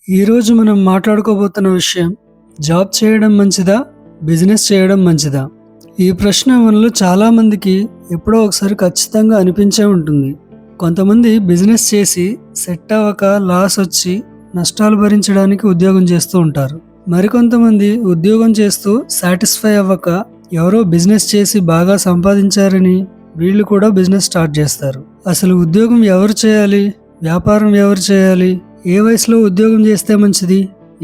ఈరోజు మనం మాట్లాడుకోబోతున్న విషయం జాబ్ చేయడం మంచిదా, బిజినెస్ చేయడం మంచిదా? ఈ ప్రశ్న మనలో చాలామందికి ఎప్పుడో ఒకసారి ఖచ్చితంగా అనిపించే ఉంటుంది. కొంతమంది బిజినెస్ చేసి సెట్ అవ్వక లాస్ వచ్చి నష్టాలు భరించడానికి ఉద్యోగం చేస్తూ ఉంటారు. మరికొంతమంది ఉద్యోగం చేస్తూ సాటిస్ఫై అవ్వక ఎవరో బిజినెస్ చేసి బాగా సంపాదించారని వీళ్ళు కూడా బిజినెస్ స్టార్ట్ చేస్తారు. అసలు ఉద్యోగం ఎవరు చేయాలి, వ్యాపారం ఎవరు చేయాలి, ఏ వయసులో ఉద్యోగం చేస్తే మంచిది,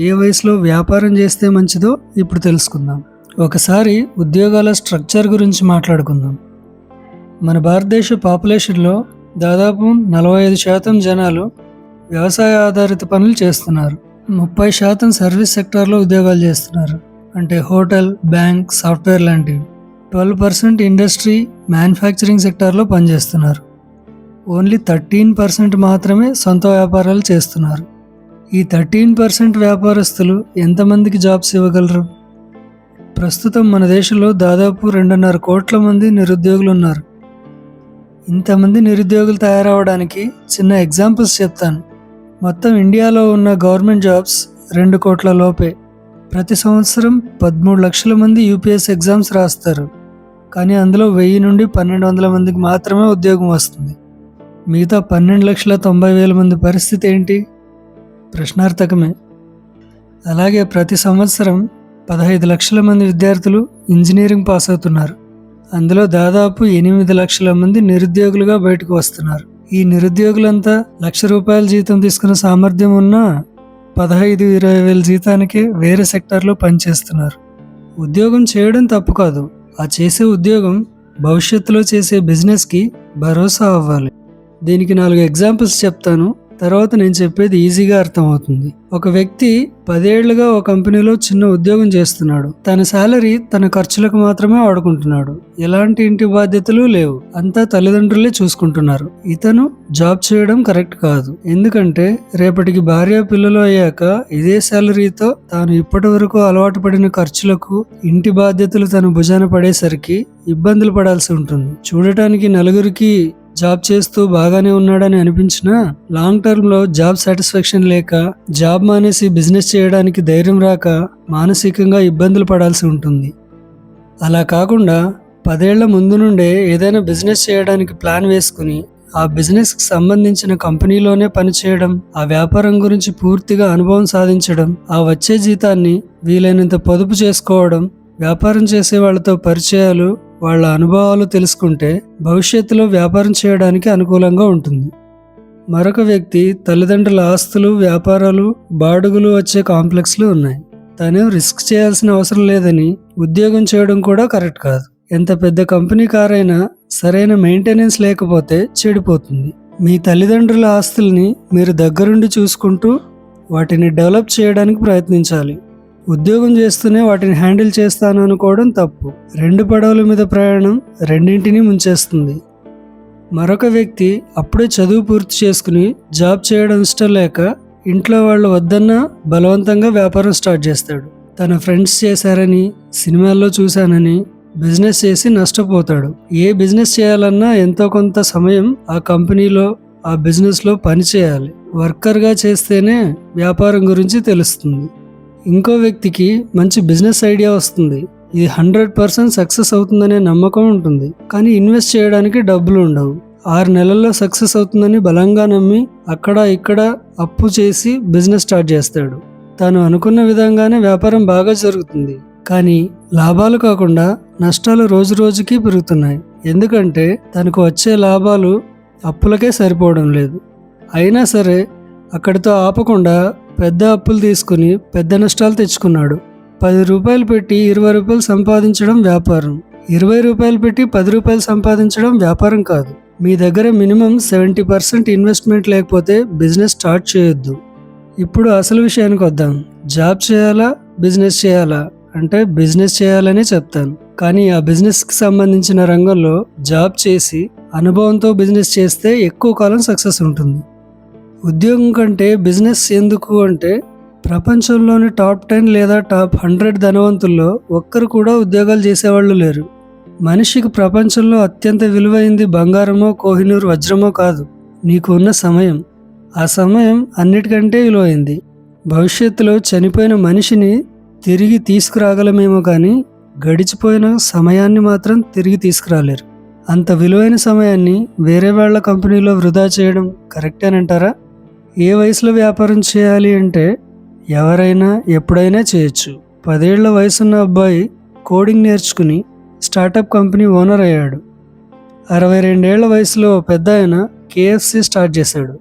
ఏ వయసులో వ్యాపారం చేస్తే మంచిదో ఇప్పుడు తెలుసుకుందాం. ఒకసారి ఉద్యోగాల స్ట్రక్చర్ గురించి మాట్లాడుకుందాం. మన భారతదేశ పాపులేషన్లో దాదాపు 45% జనాలు వ్యవసాయ ఆధారిత పనులు చేస్తున్నారు. 30% సర్వీస్ సెక్టార్లో ఉద్యోగాలు చేస్తున్నారు, అంటే హోటల్, బ్యాంక్, సాఫ్ట్వేర్ లాంటివి. 12% ఇండస్ట్రీ, మ్యానుఫ్యాక్చరింగ్ సెక్టార్లో పనిచేస్తున్నారు. ఓన్లీ 13% మాత్రమే సొంత వ్యాపారాలు చేస్తున్నారు. ఈ 13% వ్యాపారస్తులు ఎంతమందికి జాబ్స్ ఇవ్వగలరు? ప్రస్తుతం మన దేశంలో దాదాపు 2.5 కోట్ల మంది నిరుద్యోగులు ఉన్నారు. ఇంతమంది నిరుద్యోగులు తయారవడానికి చిన్న ఎగ్జాంపుల్స్ చెప్తాను. మొత్తం ఇండియాలో ఉన్న గవర్నమెంట్ జాబ్స్ 2 కోట్ల లోపే. ప్రతి సంవత్సరం 13 లక్షల మంది యూపీఎస్సీ ఎగ్జామ్స్ రాస్తారు, కానీ అందులో 1000 నుండి 1200 మందికి మాత్రమే ఉద్యోగం వస్తుంది. మిగతా 12,90,000 మంది పరిస్థితి ఏంటి? ప్రశ్నార్థకమే. అలాగే ప్రతి సంవత్సరం 15 లక్షల మంది విద్యార్థులు ఇంజనీరింగ్ పాస్ అవుతున్నారు. అందులో దాదాపు 8 లక్షల మంది నిరుద్యోగులుగా బయటకు వస్తున్నారు. ఈ నిరుద్యోగులంతా ₹1,00,000 జీతం తీసుకున్న సామర్థ్యం ఉన్నా 15-20 వేల జీతానికే వేరే సెక్టార్లో పనిచేస్తున్నారు. ఉద్యోగం చేయడం తప్పు కాదు, ఆ చేసే ఉద్యోగం భవిష్యత్తులో చేసే బిజినెస్కి భరోసా అవ్వాలి. దీనికి 4 ఎగ్జాంపుల్స్ చెప్తాను, తర్వాత నేను చెప్పేది ఈజీగా అర్థమవుతుంది. ఒక వ్యక్తి 10 ఏళ్లుగా ఒక కంపెనీలో చిన్న ఉద్యోగం చేస్తున్నాడు. తన శాలరీ తన ఖర్చులకు మాత్రమే వాడుకుంటున్నాడు. ఎలాంటి ఇంటి బాధ్యతలు లేవు, అంతా తల్లిదండ్రులే చూసుకుంటున్నారు. ఇతను జాబ్ చేయడం కరెక్ట్ కాదు. ఎందుకంటే రేపటికి భార్య పిల్లలు అయ్యాక ఇదే శాలరీతో తాను ఇప్పటి వరకు అలవాటు పడిన ఖర్చులకు, ఇంటి బాధ్యతలు తన భుజాన పడేసరికి ఇబ్బందులు పడాల్సి ఉంటుంది. చూడటానికి నలుగురికి జాబ్ చేస్తూ బాగానే ఉన్నాడని అనిపించినా లాంగ్ టర్మ్ లో జాబ్ సాటిస్ఫాక్షన్ లేక, జాబ్ మానేసి బిజినెస్ చేయడానికి ధైర్యం రాక మానసికంగా ఇబ్బందులు పడాల్సి ఉంటుంది. అలా కాకుండా 10 ఏళ్ల ముందు నుండే ఏదైనా బిజినెస్ చేయడానికి ప్లాన్ వేసుకుని ఆ బిజినెస్ కి సంబంధించిన కంపెనీలోనే పనిచేయడం, ఆ వ్యాపారం గురించి పూర్తిగా అనుభవం సాధించడం, ఆ వచ్చే జీతాన్ని వీలైనంత పొదుపు చేసుకోవడం, వ్యాపారం చేసే వాళ్ళతో పరిచయాలు, వాళ్ళ అనుభవాలు తెలుసుకుంటే భవిష్యత్తులో వ్యాపారం చేయడానికి అనుకూలంగా ఉంటుంది. మరొక వ్యక్తి తల్లిదండ్రుల ఆస్తులు, వ్యాపారాలు, బాడుగులు వచ్చే కాంప్లెక్స్లు ఉన్నాయి. తను రిస్క్ చేయాల్సిన అవసరం లేదని ఉద్యోగం చేయడం కూడా కరెక్ట్ కాదు. ఎంత పెద్ద కంపెనీ కారైనా సరైన మెయింటెనెన్స్ లేకపోతే చెడిపోతుంది. మీ తల్లిదండ్రుల ఆస్తుల్ని మీరు దగ్గరుండి చూసుకుంటూ వాటిని డెవలప్ చేయడానికి ప్రయత్నించాలి. ఉద్యోగం చేస్తూనే వాటిని హ్యాండిల్ చేస్తాను అనుకోవడం తప్పు. 2 పడవల మీద ప్రయాణం రెండింటినీ ముంచేస్తుంది. మరొక వ్యక్తి అప్పుడే చదువు పూర్తి చేసుకుని జాబ్ చేయడం ఇష్టం లేక ఇంట్లో వాళ్ళు వద్దన్నా బలవంతంగా వ్యాపారం స్టార్ట్ చేస్తాడు. తన ఫ్రెండ్స్ చేశారని, సినిమాల్లో చూశానని బిజినెస్ చేసి నష్టపోతాడు. ఏ బిజినెస్ చేయాలన్నా ఎంతో కొంత సమయం ఆ కంపెనీలో, ఆ బిజినెస్లో పని చేయాలి. వర్కర్గా చేస్తేనే వ్యాపారం గురించి తెలుస్తుంది. ఇంకో వ్యక్తికి మంచి బిజినెస్ ఐడియా వస్తుంది, ఇది 100% సక్సెస్ అవుతుందనే నమ్మకం ఉంటుంది, కానీ ఇన్వెస్ట్ చేయడానికి డబ్బులు ఉండవు. 6 నెలల్లో సక్సెస్ అవుతుందని బలంగా నమ్మి అక్కడ ఇక్కడ అప్పు చేసి బిజినెస్ స్టార్ట్ చేస్తాడు. తాను అనుకున్న విధంగానే వ్యాపారం బాగా జరుగుతుంది, కానీ లాభాలు కాకుండా నష్టాలు రోజు రోజుకి పెరుగుతున్నాయి. ఎందుకంటే తనకు వచ్చే లాభాలు అప్పులకే సరిపోవడం లేదు. అయినా సరే అక్కడితో ఆపకుండా పెద్ద అప్పులు తీసుకుని పెద్ద నష్టాలు తెచ్చుకున్నాడు. ₹10 పెట్టి ₹20 సంపాదించడం వ్యాపారం. ₹20 పెట్టి ₹10 సంపాదించడం వ్యాపారం కాదు. మీ దగ్గర మినిమం 70% ఇన్వెస్ట్మెంట్ లేకపోతే బిజినెస్ స్టార్ట్ చేయొద్దు. ఇప్పుడు అసలు విషయానికి వద్దాం. జాబ్ చేయాలా, బిజినెస్ చేయాలా అంటే బిజినెస్ చేయాలనే చెప్తాను. కానీ ఆ బిజినెస్కి సంబంధించిన రంగంలో జాబ్ చేసి అనుభవంతో బిజినెస్ చేస్తే ఎక్కువ కాలం సక్సెస్ ఉంటుంది. ఉద్యోగం కంటే బిజినెస్ ఎందుకు అంటే, ప్రపంచంలోని టాప్ 10 లేదా టాప్ 100 ధనవంతుల్లో ఒక్కరు కూడా ఉద్యోగాలు చేసేవాళ్ళు లేరు. మనిషికి ప్రపంచంలో అత్యంత విలువైంది బంగారమో, కోహినూర్ వజ్రమో కాదు, నీకు ఉన్న సమయం. ఆ సమయం అన్నిటికంటే విలువైంది. భవిష్యత్తులో చనిపోయిన మనిషిని తిరిగి తీసుకురాగలమేమో కానీ గడిచిపోయిన సమయాన్ని మాత్రం తిరిగి తీసుకురాలేరు. అంత విలువైన సమయాన్ని వేరే వాళ్ళ కంపెనీలో వృధా చేయడం కరెక్టేనంటారా? ఏ వయసులో వ్యాపారం చేయాలి అంటే ఎవరైనా ఎప్పుడైనా చేయొచ్చు. 10 ఏళ్ల వయసున్న అబ్బాయి కోడింగ్ నేర్చుకుని స్టార్టప్ కంపెనీ ఓనర్ అయ్యాడు. 62 ఏళ్ల వయసులో పెద్ద ఆయన KFC స్టార్ట్ చేశాడు.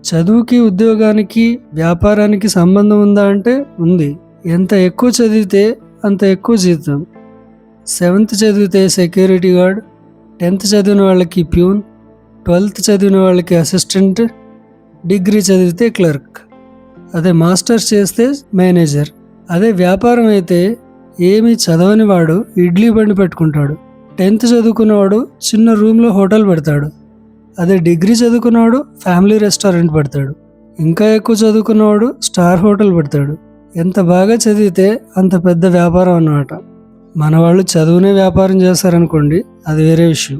చదువుకి ఉద్యోగానికి వ్యాపారానికి సంబంధం ఉందా అంటే ఉంది. ఎంత ఎక్కువ చదివితే అంత ఎక్కువ జీతం. 7th చదివితే సెక్యూరిటీ గార్డ్, 10th చదివిన వాళ్ళకి ప్యూన్, 12th చదివిన వాళ్ళకి అసిస్టెంట్, డిగ్రీ చదివితే క్లర్క్, అదే మాస్టర్స్ చేస్తే మేనేజర్. అదే వ్యాపారం అయితే ఏమీ చదవని వాడు ఇడ్లీ బండి పెట్టుకుంటాడు. 10th చదువుకున్నవాడు చిన్న రూమ్లో హోటల్ పెడతాడు. అదే డిగ్రీ చదువుకున్నవాడు ఫ్యామిలీ రెస్టారెంట్ పెడతాడు. ఇంకా ఎక్కువ చదువుకున్నవాడు స్టార్ హోటల్ పెడతాడు. ఎంత బాగా చదివితే అంత పెద్ద వ్యాపారం అన్నమాట. మన వాళ్ళు చదువునే వ్యాపారం చేస్తారనుకోండి, అది వేరే విషయం.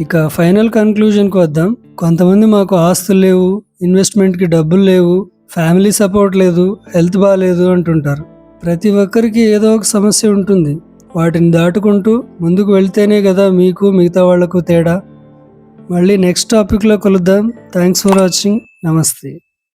ఇక ఫైనల్ కన్క్లూజన్కి వద్దాం. కొంతమంది మాకు ఆస్తులు లేవు, ఇన్వెస్ట్మెంట్కి డబ్బులు లేవు, ఫ్యామిలీ సపోర్ట్ లేదు, హెల్త్ బాగాలేదు అంటుంటారు. ప్రతి ఒక్కరికి ఏదో ఒక సమస్య ఉంటుంది. వాటిని దాటుకుంటూ ముందుకు వెళ్తేనే కదా మీకు మిగతా వాళ్లకు తేడా. మళ్ళీ నెక్స్ట్ టాపిక్లో కలుద్దాం. Thanks for watching. నమస్తే.